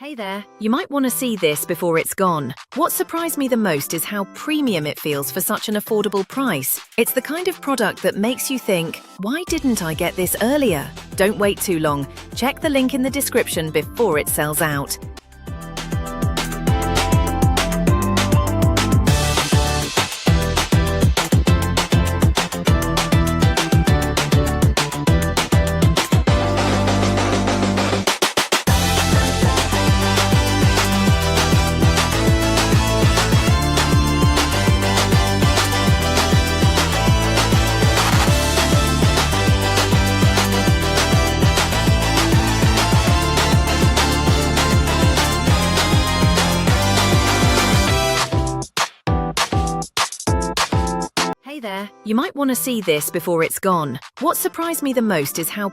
Hey there, you might want to see this before it's gone. What surprised me the most is how premium it feels for such an affordable price. It's the kind of product that makes you think, why didn't I get this earlier? Don't wait too long. Check the link in the description before it sells out. Hey there, you might want to see this before it's gone. What surprised me the most is how